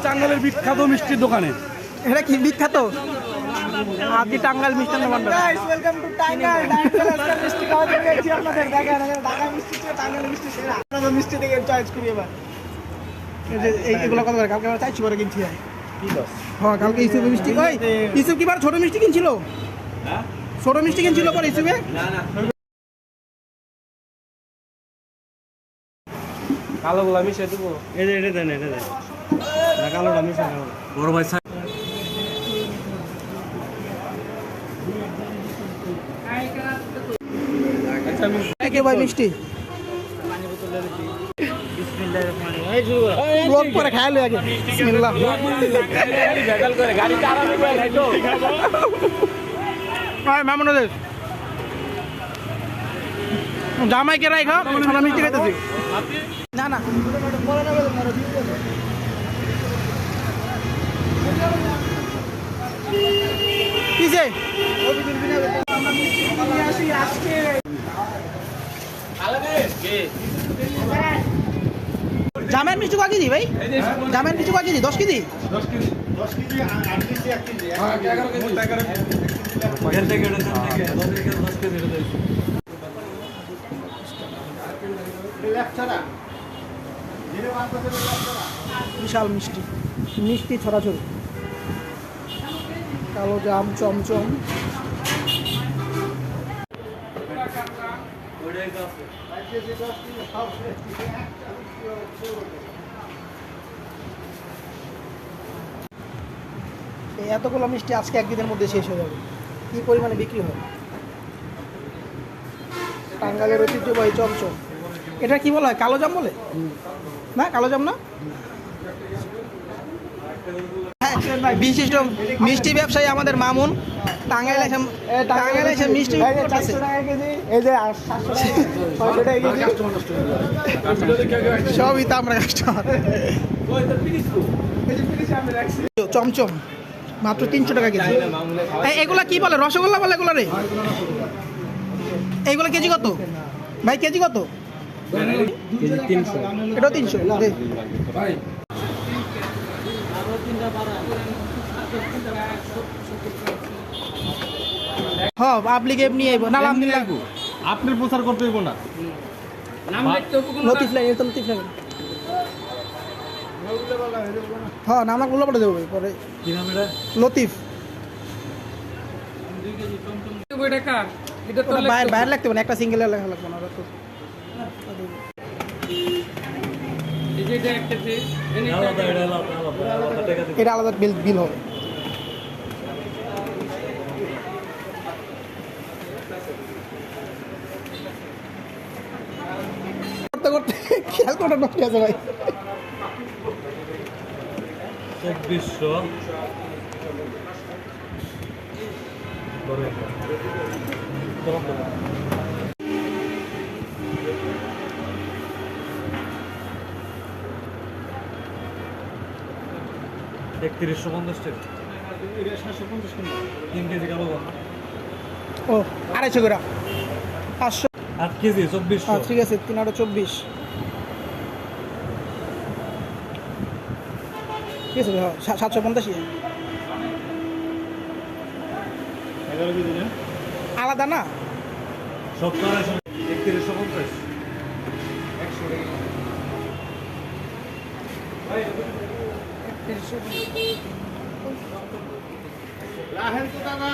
টাঙ্গাইলের বিখ্যাত মিষ্টির দোকানে। এটা কি বিখ্যাত? আপনি টাঙ্গাইল মিষ্টান্ন ভান্ডার। Welcome to Tangail. টাঙ্গাইল মিষ্টি খাওয়াতে পেয়েছি আপনাদের। দেখেন ঢাকা মিষ্টি চেয়ে টাঙ্গাইল মিষ্টি সেরা। আপনাদের মিষ্টি থেকে চয়েস করি এবার। এগুলো কত করে? কালকে আমরা চাইছি করে কিনছি। কি দশ? হ্যাঁ, কালকে ইসুফে মিষ্টি কই? ইসুফ কি বার ছোট মিষ্টি কিনছিল? হ্যাঁ, ছোট মিষ্টি কিনছিল পরে ইসুফে? না না, কালো গুলা মিশে দেবো। এটা দেন, এটা দেন না, কালোটা মিশে দেবো। বড় ভাই ভাই মিষ্টি ব্লগ করে খাইলো আগে। বিসমিল্লাহ। মামুনদের জামাইকে রাই খাও, আমরা মিষ্টি খাইতেছি। না না কিসে জামের মিষ্টি কয় কেজি ভাই? জামের মিষ্টি কয় কেজি? 10 কেজি? বিশাল মিষ্টি, মিষ্টি ছড়াছড়ি। কালো জাম, চমচম। এতগুলো মিষ্টি আজকে একদিনের মধ্যে শেষ হয়ে যাবে। কি পরিমাণে বিক্রি হয়। টাঙ্গাইলের ঐতিহ্যবাহী চমচম। এটা কি বলা হয়? কালো জাম বলে না? কালো জাম না? বিশিষ্ট মিষ্টি ব্যবসায়ী আমাদের মামুন টাঙ্গাইল এসে মিষ্টি করতেছে। সবই তো আমরা কাস্টমার। চমচম মাত্র 300 টাকা কেজি। এগুলা কি বলে? রসগোল্লা বলে এগুলা রে? এইগুলো কেজি কত ভাই? কেজি কত? এটা 300। হ্যাঁ, পাবলিক এমনি আইব না? আলহামদুলিল্লাহ আপনার প্রচার করতে হইব না। লতিফ লাইন, এটা লতিফ লাইন। হ্যাঁ, নাম গুলো পড়ে দেবো পরে। লতিফ। বাইরে লাগতে পারে, একটা সিঙ্গেল লেখা লাগবে না। এটা আলাদা বিল হবে। করতে করতে খেয়াল করে নষ্ট আছে ভাই। 2400 3150 টাকা। 3 কেজি কালো জাম। ও 250 গ্রাম 500। 8 কেজি 2400। ঠিক আছে, 3 আর 24। ঠিক আছে, 750। আলাদা না? 3150। রাহেল তো দাদা